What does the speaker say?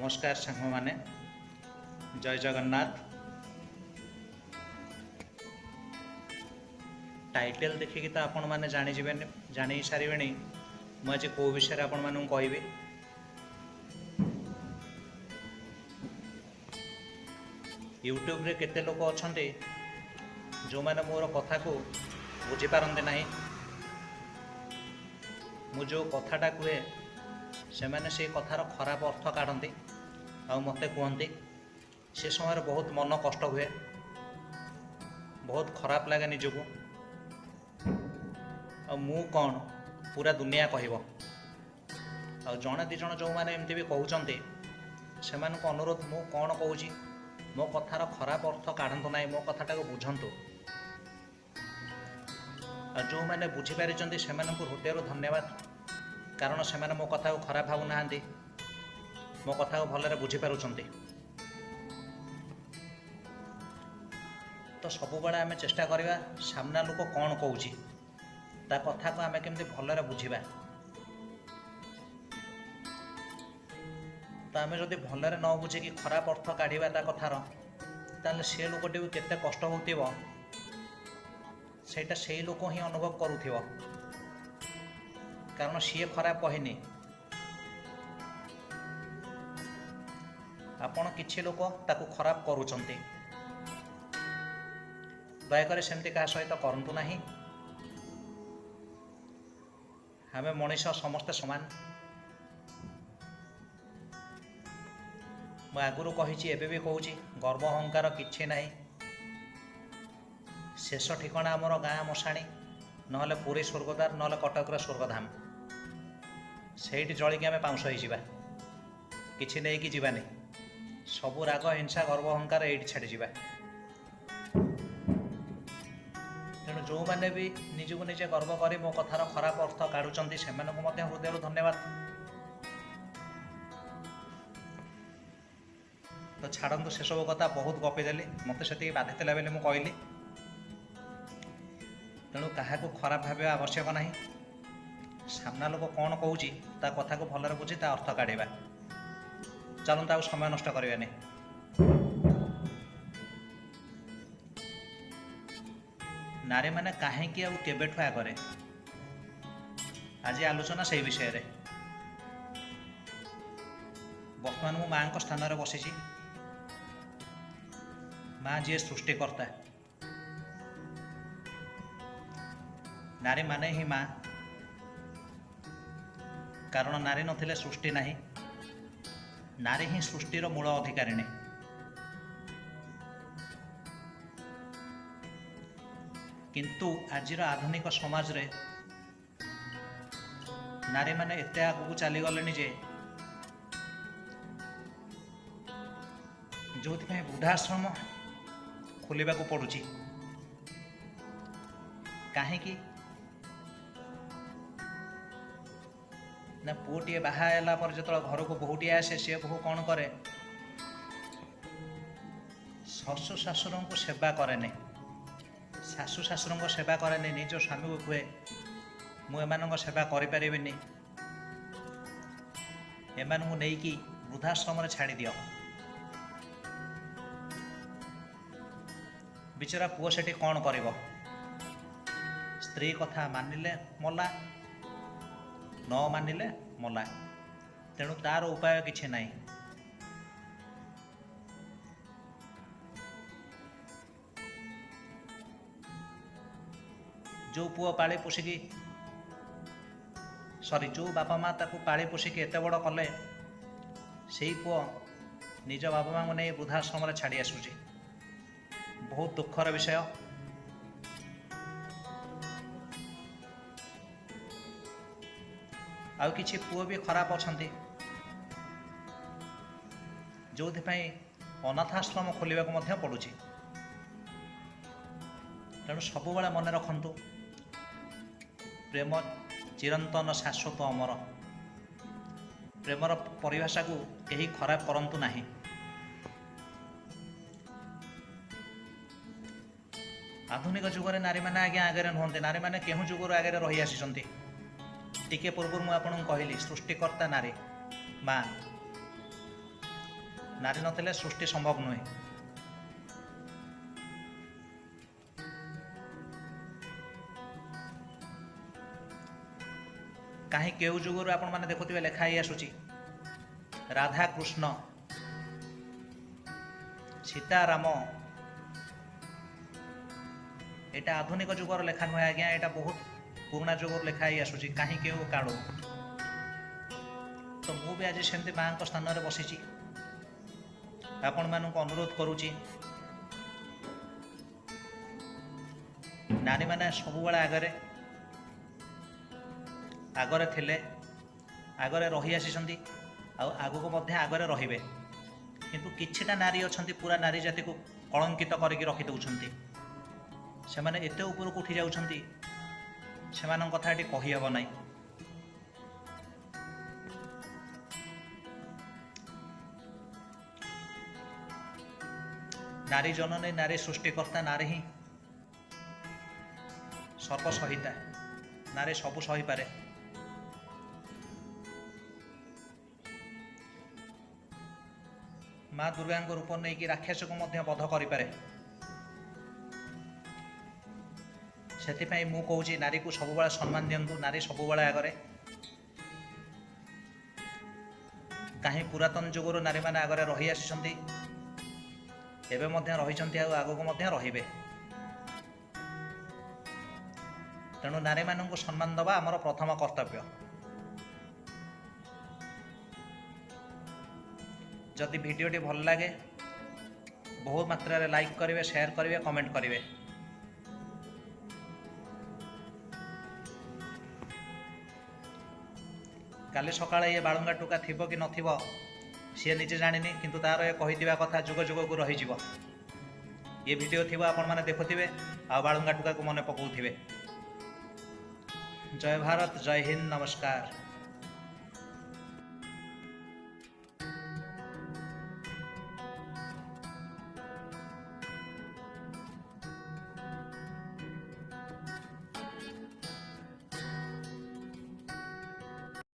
नमस्कार सांग मैंने जय जगन्नाथ। टाइटल देखिकी तो आपण मैंने जानी सारे मुझे कौ विषय आपण मानू कहबी। यूट्यूब रे केते लोक अच्छा जो मैंने मोर कथा को बुझीपारती ना, मु जो कथाटा कहे से मैंने से कथार खराब अर्थ काढ़ती आ मते कहते से समय बहुत मन कष्ट हुए, बहुत खराब लगे निजको। मु कौन पूरा दुनिया कह जड़े दिज जो मैंने एमती भी कहते से अनुरोध मु कौन कहूँ मो कथार खराब अर्थ काढ़तु ना, मो कथाटा को बुझंतु। जो मैंने बुझीपारी से हृदय धन्यवाद, कारण से मो कथा को खराब भावु ना, मो कथा को भलरे बुझीपारुंट। तो सब बड़ा आम चेष्टा करवा सामना लोक कौन कहूँ ता कथा को आम केमती भलरे बुझा। तो आम जदि भलरे न बुझे खराब अर्थ काढ़ा ता कथार ताले से लोकटी भी केते कष्ट होतिबो सेटा से लोक ही अनुभव करुथिबो, कारण सी खराब कहनी। आपण किछि लोक ताकू खराब करूचंती, दयाकर सेमती क्या सहित करंतु नाही। आमे मनीष समस्ते समान। मैं आगुरी कही एबे भी कहूँ गर्व अहंकार किछि नाही। शेष ठिकाना आमर गाँ मशाणी नहले पुरी स्वर्गद्वार नहले कटकर स्वर्गधाम, सेठी जलिकी आम पाउंश होइजिबा, किछि नेइकी जीवानी। सबु राग हिंसा गर्व अहंकार एठी छाड़ी जिबा। तेणु जो मैंने भी निजको निजे गर्व करी मो कथार खराब अर्थ काढ़ुचंती सेमानकु मध्य हृदय धन्यवाद। तो छाड़ू से सब कथा बहुत गपीदेली, मत से बाधिला बेले मुझे कहली। तेणु क्या खराब भाव आवश्यक ना, सामना लोक कौन कहूँ ता कथा को भलरे बुझी ता अर्थ काढ़ा। चलता आ समय नष्ट करवानी। नारी मैंने कहीं केबेठु आगे आज आलोचना से विषय रे। बर्तमान मु माँ स्थान में बसी, माँ जी सृष्टिकर्ता, नारी माने ही माँ, कारण नारी नथिले सृष्टि नाही, नारी ही सृष्टिर मूल अधिकारिणी। किंतु आजिर आधुनिक समाज रे नारी माने एते आगु चली गलेनी जे जो वृद्धाश्रम खोलिबा को पड़ुची। कहीं ना पुओटे बाहा पर जो घर को बहुटे आसे सी बहु कौन करे शशु शाशुर को सेवा करे, शाशु शाशुर को सेवा करे, निज स्वामी को कहे मुझे सेवा करें, एमानू नहीं वृद्धाश्रम छाड़ी दियो। बिचरा पुओ सेठी कौन करिवो, स्त्री कथा मानिले मला न मानिले मला, तेणु तार उपाय किछि नाही। जो पुओ पाली पोषिकी जो बापा माँ ताकू पाली पोषिकी एते बड़ कले, से पुओ निज बापा माँ को नहीं वृद्धाश्रम छाड़ी आसुची। बहुत दुखर विषय। आउ किछि पुओ भी खराब अछंती जो अनाथाश्रम खोलिबा को मध्य पड़ुछि। तेणु सब बेला मन रखंतु प्रेम चिरंतन शाश्वत अमर। प्रेमर परिभाषा को कहीं खराब करंतु नाही। आधुनिक जुगरे नारी मैंने आगे आगे नुहति, नारी मैंने केहू जुगर आगे रही आसी। टिके पूर्व मुझे कहली सृष्टिकर्ता नारी माँ, नारी नथिले सृष्टि संभव नुहे। कहीं केउ जुगुरु आपण माने देखुथिबे लेखा ही आसुची राधा कृष्ण सीताराम एटा आधुनिक जुगर लेखा नुहे आज्ञा, एटा बहुत पुराना जुगर लेखा ही आसुची कहीं केउ काड़ो। तो मु भी आज सेमती माँ को स्थान में बसी आपण मानक अनुरोध करुची नारी मैंने सब आगरे आगरे थिले आगरे रही आसी आगु को आगरे रहिबे, किंतु किछिटा नारी अछंती पूरा नारी जाति को कलंकित करके रखी दउछंती। से माने एते ऊपर को उठी जाउछंती, सेमान कथा एटी कहि हबो नाही। नारी जननी नारी सृष्टिकर्ता नारी ही सर्वसहिता, नारी सबु सही पारे। माँ दुर्गा रूप नहीं कि राक्षस को मध्य बध करि पारे। सेथिपाई मु कहूची नारी को सबुबेला सम्मान दियंतु, नारी सबुबेला आगरे। कहीं पुरातन जुगुरु नारी माने आगरे रही आसिसंती, एबे मध्य रहिसंती, आगको मध्य रहिबे। तेणु नारी मानंकु सम्मान दबा आमर प्रथम कर्तव्य। जदि भिडियोटी भल लगे बहुत मात्रा रे लाइक करेंगे, शेयर करेंगे, कमेंट करेंगे। काली सकाळे ये बाळुंगा टुका थिबो कि नथिबो सी निजे जानिनी, किंतु तार ये कहिदिबा कथा जुग जुग को रहिजिवो। ये वीडियो थिबो आपण माने देखुथिबे आ बाळुंगा टुका को मने पकाउथिबे। जय भारत, जय हिंद, नमस्कार।